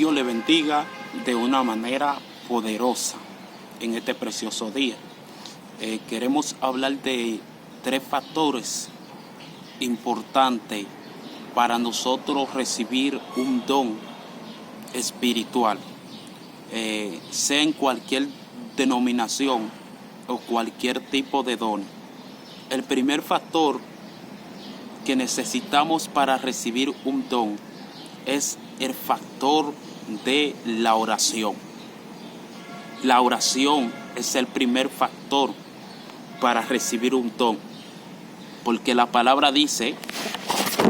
Dios le bendiga de una manera poderosa en este precioso día. Queremos hablar de 3 factores importantes para nosotros recibir un don espiritual, sea en cualquier denominación o cualquier tipo de don. El primer factor que necesitamos para recibir un don es el factor de la oración. La oración es el primer factor para recibir un don, porque la palabra dice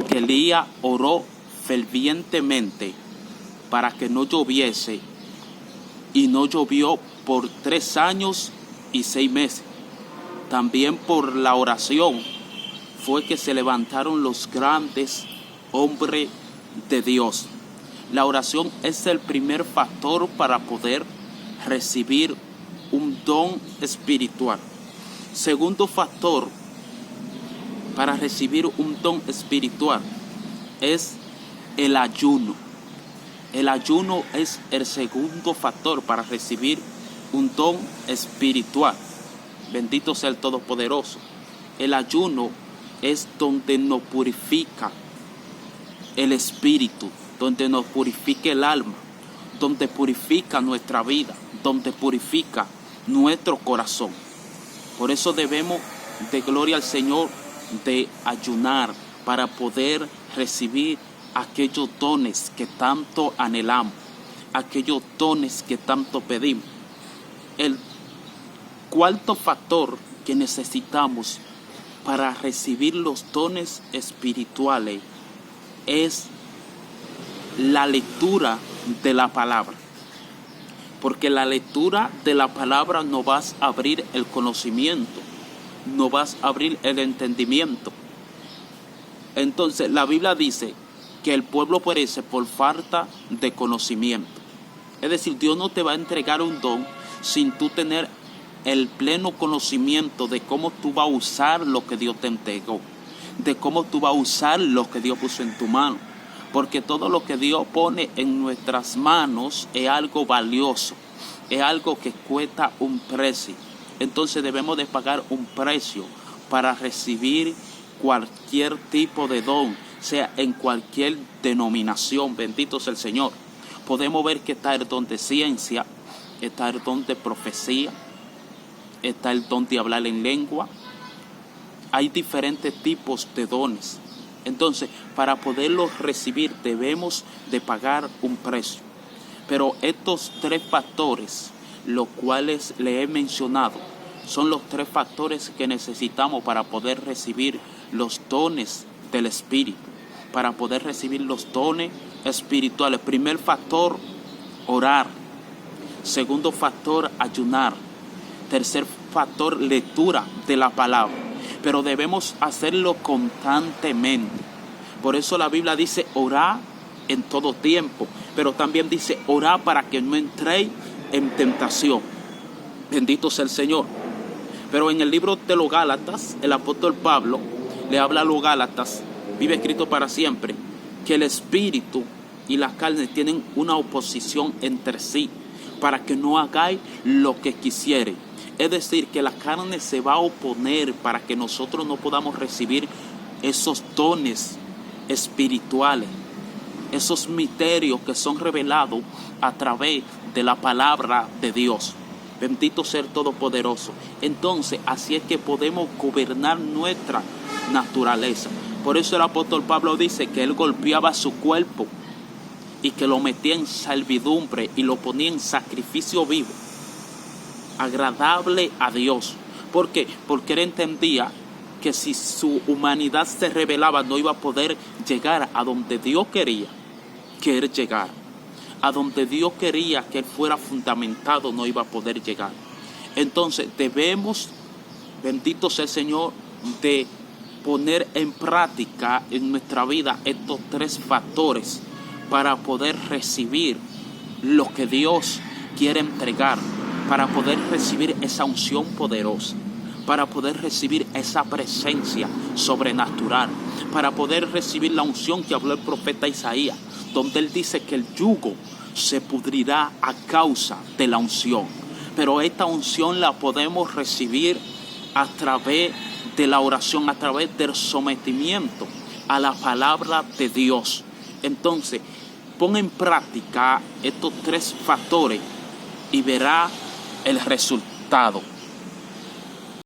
que Elías oró fervientemente para que no lloviese, y no llovió por 3 años y 6 meses. También por la oración fue que se levantaron los grandes hombres de Dios. La oración es el primer factor para poder recibir un don espiritual. Segundo factor para recibir un don espiritual es el ayuno. El ayuno es el segundo factor para recibir un don espiritual. Bendito sea el Todopoderoso. El ayuno es donde nos purifica el espíritu, donde nos purifica el alma, donde purifica nuestra vida, donde purifica nuestro corazón. Por eso debemos de gloria al Señor de ayunar para poder recibir aquellos dones que tanto anhelamos, aquellos dones que tanto pedimos. El cuarto factor que necesitamos para recibir los dones espirituales es la lectura de la palabra, porque la lectura de la palabra nos va a abrir el conocimiento, nos va a abrir el entendimiento. Entonces la Biblia dice que el pueblo perece por falta de conocimiento. Es decir, Dios no te va a entregar un don sin tú tener el pleno conocimiento de cómo tú vas a usar lo que Dios te entregó, de cómo tú vas a usar lo que Dios puso en tu mano. Porque todo lo que Dios pone en nuestras manos es algo valioso, es algo que cuesta un precio. Entonces debemos de pagar un precio para recibir cualquier tipo de don, sea en cualquier denominación. Bendito sea el Señor. Podemos ver que está el don de ciencia, está el don de profecía, está el don de hablar en lengua. Hay diferentes tipos de dones. Entonces, para poderlos recibir debemos de pagar un precio. Pero estos 3 factores, los cuales le he mencionado, son los 3 factores que necesitamos para poder recibir los dones del Espíritu, para poder recibir los dones espirituales. Primer factor, orar. Segundo factor, ayunar. Tercer factor, lectura de la palabra. Pero debemos hacerlo constantemente. Por eso la Biblia dice orar en todo tiempo, pero también dice orar para que no entréis en tentación. Bendito sea el Señor. Pero en el libro de los Gálatas, el apóstol Pablo le habla a los Gálatas, vive escrito para siempre, que el espíritu y la carne tienen una oposición entre sí, para que no hagáis lo que quisiere. Es decir, que la carne se va a oponer para que nosotros no podamos recibir esos dones espirituales, esos misterios que son revelados a través de la palabra de Dios. Bendito sea el Todopoderoso. Entonces, así es que podemos gobernar nuestra naturaleza. Por eso el apóstol Pablo dice que él golpeaba su cuerpo y que lo metía en servidumbre y lo ponía en sacrificio vivo, agradable a Dios. ¿Por qué? Porque él entendía que si su humanidad se rebelaba no iba a poder llegar a donde Dios quería que él llegara. A donde Dios quería que él fuera fundamentado no iba a poder llegar. Entonces debemos, bendito sea el Señor, de poner en práctica en nuestra vida estos 3 factores para poder recibir lo que Dios quiere entregar, para poder recibir esa unción poderosa, para poder recibir esa presencia sobrenatural, para poder recibir la unción que habló el profeta Isaías, donde él dice que el yugo se pudrirá a causa de la unción. Pero esta unción la podemos recibir a través de la oración, a través del sometimiento a la palabra de Dios. Entonces, pon en práctica estos 3 factores y verá el resultado.